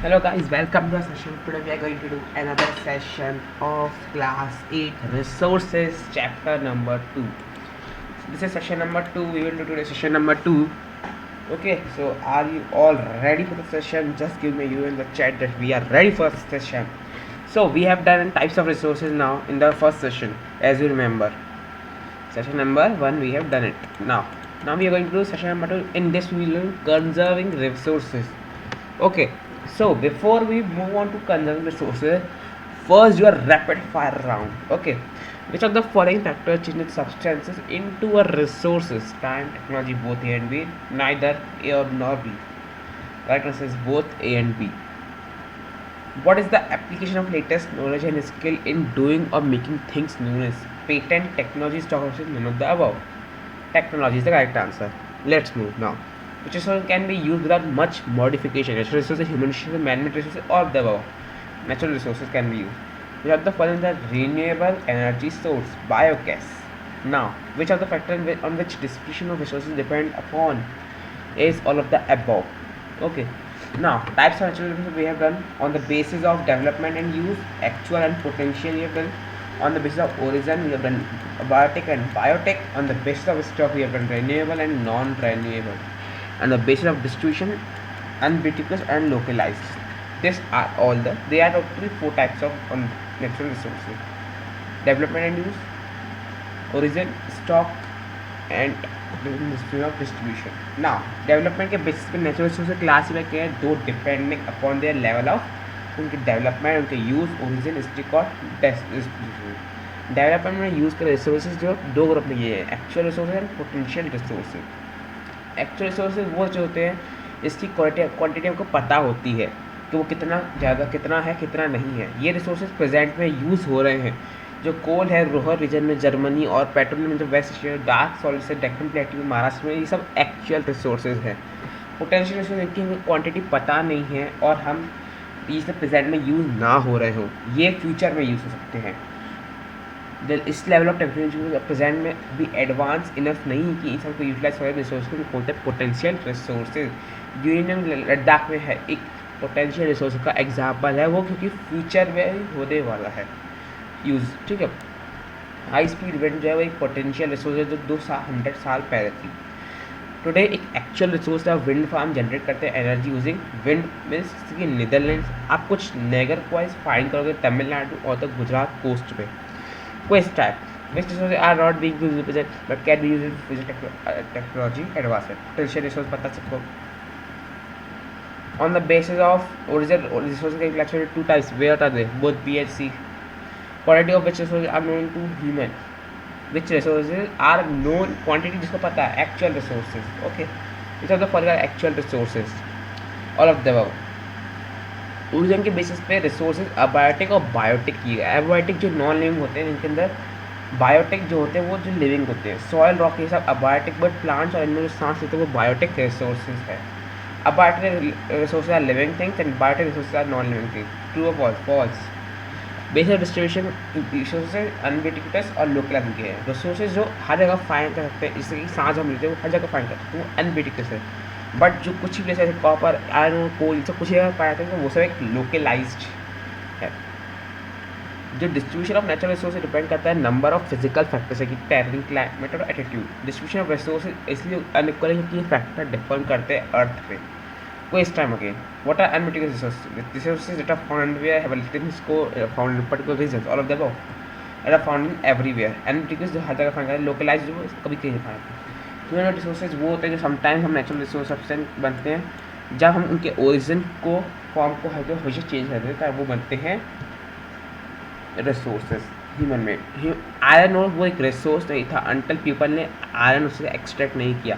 Hello guys, welcome to our session. Today we are going to do another session of class 8 resources chapter number 2. This is session number 2. We will do today session number 2. Okay, so are you all ready for the session? Just give me you in the chat that we are ready for the session. So we have done types of resources now in the first session, as you remember. Session number 1 we have done it. Now we are going to do session number 2. In this we will learn conserving resources. Okay, so before we move on to conserving resources, first your rapid fire round. Okay, which of the following factors changes substances into a resources? Time, technology, both A and B, neither A or nor B. Right answer is both A and B. What is the application of latest knowledge and skill in doing or making things known as patent, technology, stock options? None of the above. Technology is the correct answer. Let's move now. Which resources can be used without much modification? Natural resources, human resources, man-made resources, or the above. Natural resources can be used. We have the following: the renewable energy source, biogas. Now, which of the factors on which distribution of resources depend upon is all of the above? Okay. Now, types of natural resources we have done on the basis of development and use, actual and potential we have done. On the basis of origin, we have done biotic and biotech. On the basis of stock, we have done renewable and non-renewable. On the basis of distribution, ubiquitous and localized. These are all they are totally four types of natural resources: development and use, origin, stock, and of distribution. Now, development के basis पे natural resources classify किए हैं दो depending upon their level of उनके development, उनके use, origin, stock और distribution. Development में use कर रिसोर्सेज जो दो ग्रुप में ये है: actual resources and potential resources. Actual resources वो जो होते हैं इसकी क्वांटिटी हमको पता होती है कि वो कितना ज़्यादा कितना है कितना नहीं है। ये रिसोर्सेज प्रेजेंट में यूज़ हो रहे हैं। जो कोल है रोहर रीजन में जर्मनी और पेट्रोलियम जो वेस्ट एशिया, डार्क सॉलिड से डेक्कन प्लेट्यू महाराष्ट्र में, ये सब एक्चुअल रिसोर्सेज है। पोटेंशियल रिसोर्स की हमें क्वांटिटी पता नहीं है और हम इससे प्रेजेंट में यूज़ ना हो रहे हो, ये फ्यूचर में यूज़ हो सकते हैं। इस लेवल ऑफ टेक्नोलॉजी प्रेजेंट में भी एडवांस इनफ नहीं कि इन सबको यूटिलाइज कर रिसोर्स को बोलते हैं पोटेंशियल रिसोर्सेज। यूरेनियम लद्दाख में है एक पोटेंशियल रिसोर्स का एग्जाम्पल है वो, क्योंकि फ्यूचर में होने वाला है यूज़। ठीक है, हाई स्पीड विंड जो है वो एक पोटेंशियल रिसोर्स है जो 100 साल पहले थी। टुडे एक एक्चुअल रिसोर्स है, विंड फार्म जनरेट करते हैं एनर्जी यूजिंग विंड मिल्स की नीदरलैंड्स। आप कुछ नेगर क्वाइज फाइंड करोगे तमिलनाडु और तक गुजरात कोस्ट पे। Quest type: which resources are not being used in present but can be used in future technology advancement. Potential resource पता सबको। On the basis of origin resources can be classified two types. Where are they? Both B and C. Quantity of which resources are known to human. Which resources are known quantity जिसको पता है actual resources. Okay. Which of the following are actual resources? All of the above. Origin के basis पे resources abiotic और biotic किए गए। Abiotic जो non living होते हैं इनके अंदर, बायोटिक जो होते हैं वो जो लिविंग होते हैं। सॉयल रॉक ये सब अबायोटिक, बट प्लांट्स और इनमें जो सांस लेते हैं वो बायोटिक रिसोर्सेज है। Abiotic resources are living things and biotic resources are non living things. True और false? False. Basic distribution resources ubiquitous और लोकलाइज के हैं। रिसोर्सेज जो हर जगह फाइंड कर सकते हैं, जैसे कि सांस हम लेते हैं वो हर जगह फाइंड कर सकते हैं, वो अनबिटिकुलस है। बट जो कुछ ही प्लेस जैसे कॉपर, आयरन, कोल, सब कुछ जगह पाया जाता है वो सब एक लोकलाइज्ड है। जो distribution of natural resource depend करता है नंबर ऑफ फिजिकल फैक्टर्स है कि टेरिंग, क्लाइमेट और एटीट्यूड। डिस्ट्रीब्यूशन ऑफ रिसोर्सेज इसलिए अनइक्वल है क्योंकि ये फैक्टर डिपेंड करते हैं अर्थ पे। कोई इस टाइम अगेन व्हाट आर अनमिटिकुलस resources that are found where have limits को found in particular regions. All of the above that are found in everywhere. अनमिटिकुलस जो हर जगह फाइंड करते हैं, लोकलाइज्ड जो कभी कहीं नहीं पाते। ह्यूमन रिसोर्सेज वो होते हैं जो समटाइम्स हम नेचुरल रिसोर्स सब्सटेंस बनते हैं जब हम उनके ओरिजिन को फॉर्म को हमेशा चेंज कर देते हैं, वो बनते हैं रिसोर्सेज ह्यूमन मेड। आयरन और वो एक रिसोर्स नहीं था अंटिल पीपल ने आयरन उससे एक्सट्रैक्ट नहीं किया।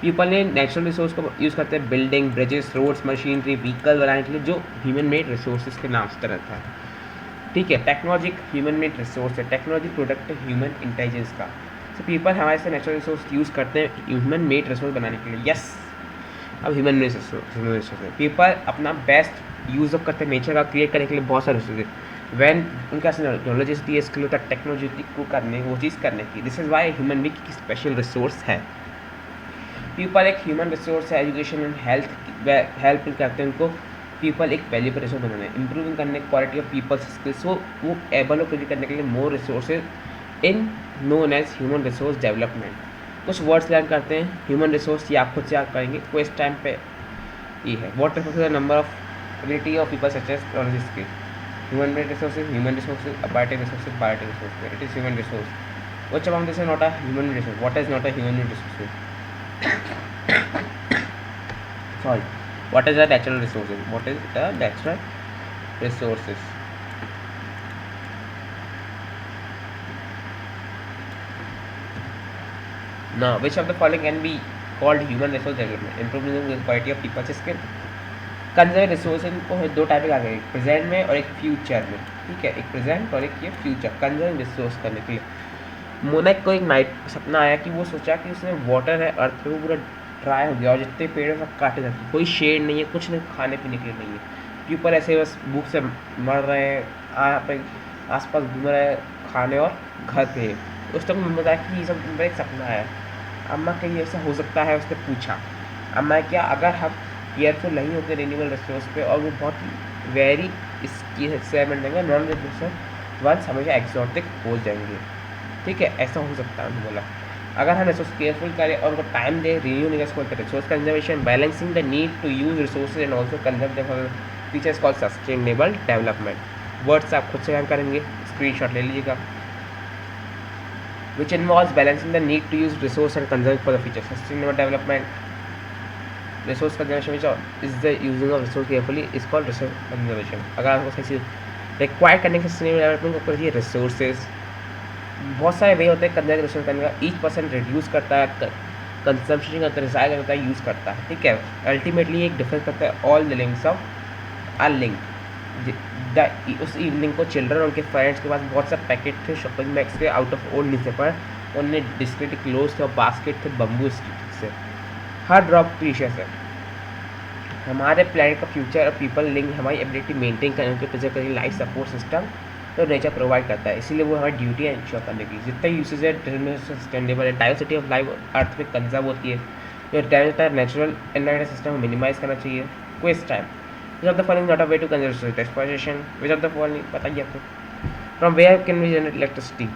पीपल ने नेचुरल रिसोर्स को यूज़ करते हैं building, bridges, roads, machinery, vehicle बनाने के लिए, जो ह्यूमन मेड रिसोर्सेज के नाम से तरह था। ठीक है, टेक्नोलॉजी ह्यूमन मेड रिसोर्स है। टेक्नोलॉजी प्रोडक्ट है ह्यूमन इंटेलिजेंस का। तो पीपल हमारे से नेचुरल रिसोर्स यूज़ करते हैं ह्यूमन मेड रिसोर्स बनाने के लिए। यस, अब ह्यूमन मेड रिसोर्स पीपल अपना बेस्ट यूज़ करते हैं नेचर का क्रिएट करने के लिए बहुत सारे रिसोर्स। वैन उनका नॉलेज होती है, स्किल होता है टेक्नोलॉजी को करने, वो चीज़ करने की। This is why human being की स्पेशल रिसोर्स है। पीपल एक ह्यूमन रिसोर्स है। एजुकेशन एंड हेल्प करते हैं उनको पीपल एक वैल्यू पर रिसोर्स बनाना है, इंप्रूविंग करने क्वालिटी ऑफ पीपल्स स्किल्स, वो एबल हो क्रिएट करने के लिए more resources in known as human resource development. कुछ वर्ड्स लर्न करते हैं। ह्यूमन रिसोर्स ये आप खुद से याद करेंगे, क्वेश्चन टाइम पे ये है what is the number of quality of people such as knowledge skill, human made resources, abiotic resources, biotic resources. It is human resource. Which among this is not a human resource? What is not a human resource? Sorry. What is the natural resources? What is the natural resources? Now, which of the following can be called human resource development? Improving the quality of people's skill. Conserve resource को दो type आ गए, एक present में और एक future में। ठीक है, एक प्रेजेंट और एक ये फ्यूचर। कंजर्व रिसोर्स करने के लिए मोनेक को एक नाइट सपना आया कि वो सोचा कि उसमें वाटर है अर्थ पे, वो पूरा ड्राई हो गया और जितने पेड़ हैं सब काटे जाते हैं, कोई शेड नहीं है, कुछ नहीं, खाने पीने के लिए नहीं है, पीपल ऐसे बस भूख से मर रहे हैं, यहाँ पे आस पास घूम रहे हैं खाने और घर पे। उस तक मैंने बताया कि ये सब मेरा एक सपना है। अम्मा कहीं ऐसा हो सकता है, उसने पूछा अम्मा क्या अगर हम केयरफुल नहीं होते रिन्यूएबल रिसोर्स पे और वो बहुत वेरी इसकी एक्सपेरिमेंट देंगे, नॉन रिसोर्स वंस हमेशा एक्सॉटिक हो जाएंगे। ठीक है, ऐसा हो सकता है। उन्होंने बोला अगर हम रिसोर्स केयरफुल करें और उनको टाइम दें, रिन्यूएबल को resource conservation, balancing the need to use resources and also conserve the features called sustainable development. Words आप खुद से याद करेंगे, स्क्रीनशॉट ले लीजिएगा। which involves balancing the need to use resource and conserve for the future. Sustainable development, resource conservation which is the using of resource carefully is called resource conservation. अगर आपको सही रिक्वायर करने के सस्टेनेबल डेवलपमेंट को करिए resources, बहुत सारे वे होते हैं कंजर्व रिसोर्स करने का। ईच पर्सन रिड्यूस करता है, कंजम्पशन करता है, रिसाइकल करता है, यूज़ करता है। ठीक है, अल्टीमेटली एक डिफरेंस करता है all the links of our link. उस इवनिंग को चिल्ड्रन और उनके फ्रेंड्स के पास बहुत सा पैकेट थे शॉपिंग बैग्स के आउट ऑफ ओल्ड न्यूज़पेपर, उन्हें डिस्क्रीट क्लोज थे और बास्केट थे बम्बू स्टिक से। हर ड्रॉप प्रीशियस है। हमारे प्लानट का फ्यूचर और पीपल लिंक हमारी एबिलिटी मेंटेन करने के प्रिजर्व करने लाइफ सपोर्ट सिस्टम तो नेचर प्रोवाइड करता है, इसीलिए वो हमारी ड्यूटी है इंश्योर करने की। जितना यूसेज है सस्टेनेबल है, डाइवर्सिटी ऑफ लाइफ अर्थ में कंजर्व होती है, जो डैमेज होता है नेचुरल एनवायरमेंट सिस्टम मिनिमाइज करना चाहिए। Question time, which of the following not a way to conserve resource exploitation? Which of the following बताइए आपको। From where can we generate electricity?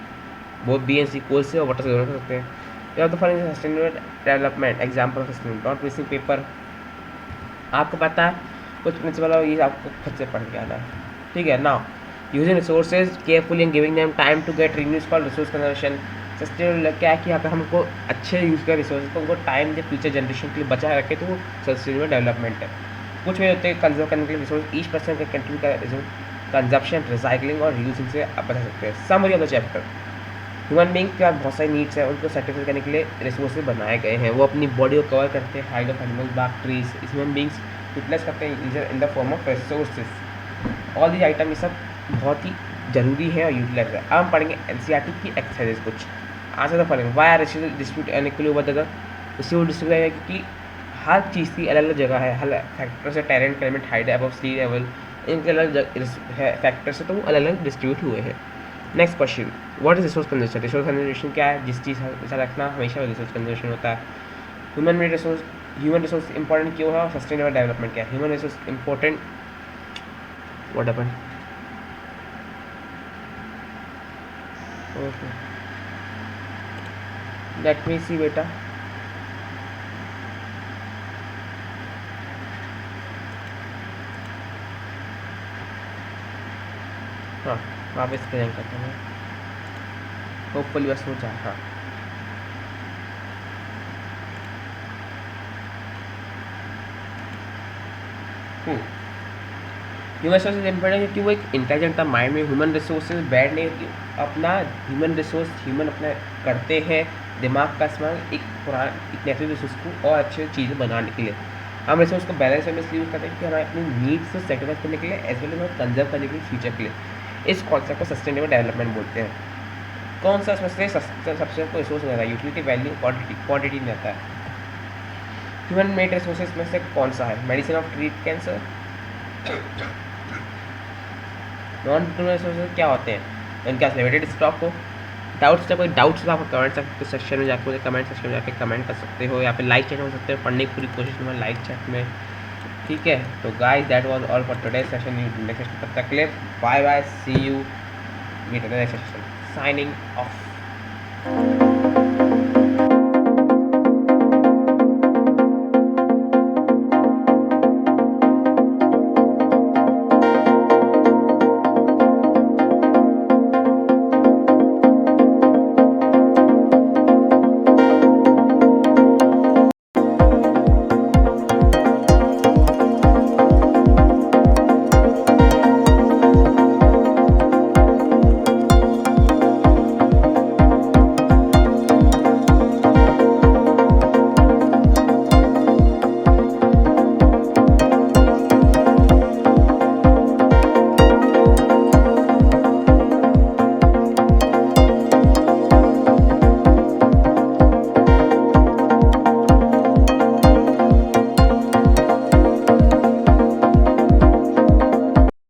Both B and C कोल से और water से दोनों कर सकते हैं। Which of the following is sustainable development? Example of sustainable, not wasting paper। आपको पता है कुछ प्रिंसिपल और ये आपको खुद से पढ़ के आना है। ठीक है, now using resources carefully and giving them time to get reuse called resource conservation। Sustainable क्या है कि अगर हमको अच्छे यूज़ करें रिसोर्स को, उनको टाइम दे फ्यूचर जनरेशन के लिए बचाए रखे, तो वो सस्टेनेबल डेवलपमेंट है। कुछ वे होते हैं कंजर्व करने के लिए रिसोर्स, ईच पर्सन का कंट्रीब्यूट का रिसोर्स कंजप्शन, रिसाइकलिंग और रीयूजिंग से आप बता सकते हैं। Summary of the chapter, human being के बहुत सारी नीड्स है, उनको सेटिस्फाई करने के लिए रिसोर्सेज बनाए गए हैं। वो अपनी बॉडी को कवर करते हैं, हाइड ऑफ एनिमल्स, बाग, ट्रीज, ह्यूमन बींग्स यूटिलाइज करते हैं in the form of resources. All these item ये सब बहुत ही जरूरी है और यूटिलाइज है। अब हम पढ़ेंगे एनसीईआरटी की एक्सरसाइजेज कुछ। Answer the following, why are distribute unequally over the resource distribute है क्योंकि हर चीज़ की अलग अलग जगह है, हर फैक्टर से terrain climate height above sea level, इनके अलग फैक्टर से तो वो अलग अलग डिस्ट्रीब्यूट हुए हैं। Next question, what is resource conservation? Resource conservation क्या है? जिस चीज़ का रखना हमेशा रिसोर्स कंजर्वेशन होता है। ह्यूमन रिसोर्स इंपॉर्टेंट क्यों है और सस्टेनेबल डेवलपमेंट क्या है? Human resource important, what happened? Okay, let me see बेटा। हाँ, वापस प्रेजेंट करता हूँ, होपफुली बस हो जाए। हाँ, ह्यूमन रिसोर्सेज इंपॉर्टेंट क्योंकि वो एक इंटेलिजेंट था माइंड में। ह्यूमन रिसोर्सेज बैड नहीं होती, अपना ह्यूमन अपना करते हैं दिमाग का इस्तेमाल एक नेचुरल रिसोर्स को और अच्छी चीज़ें बनाने के लिए। हम रिसोर्स को बैलेंस में इसलिए यूज़ करते हैं कि हमें अपनी नीड्स को सेटिस्फाई करने के लिए एज वेल एज कंजर्व करने के लिए फ्यूचर के लिए। इस कॉन्सेप्ट को सस्टेनेबल डेवलपमेंट बोलते हैं। कौन सा इसमें से सबसे को रिसोर्स नहीं आता? यूटिलिटी, वैल्यू, क्वांटिटी नहीं आता है। ह्यूमन मेड रिसोर्सेज में से कौन सा है? Medicine of treat cancer. Non human resources क्या होते हैं? इनका लिमिटेड स्टॉक हो। डाउट्स जब कोई डाउट्स तो आप कमेंट सेक्शन में जाकर कमेंट सेक्शन में जाकर कमेंट कर सकते हो, या फिर लाइव चैट हो सकते हो। पढ़ने की पूरी कोशिश में लाइव चैट में ठीक है, तो guys that was all for today session. Next session तब तक के लिए bye bye, see you, meet in the next session, signing of.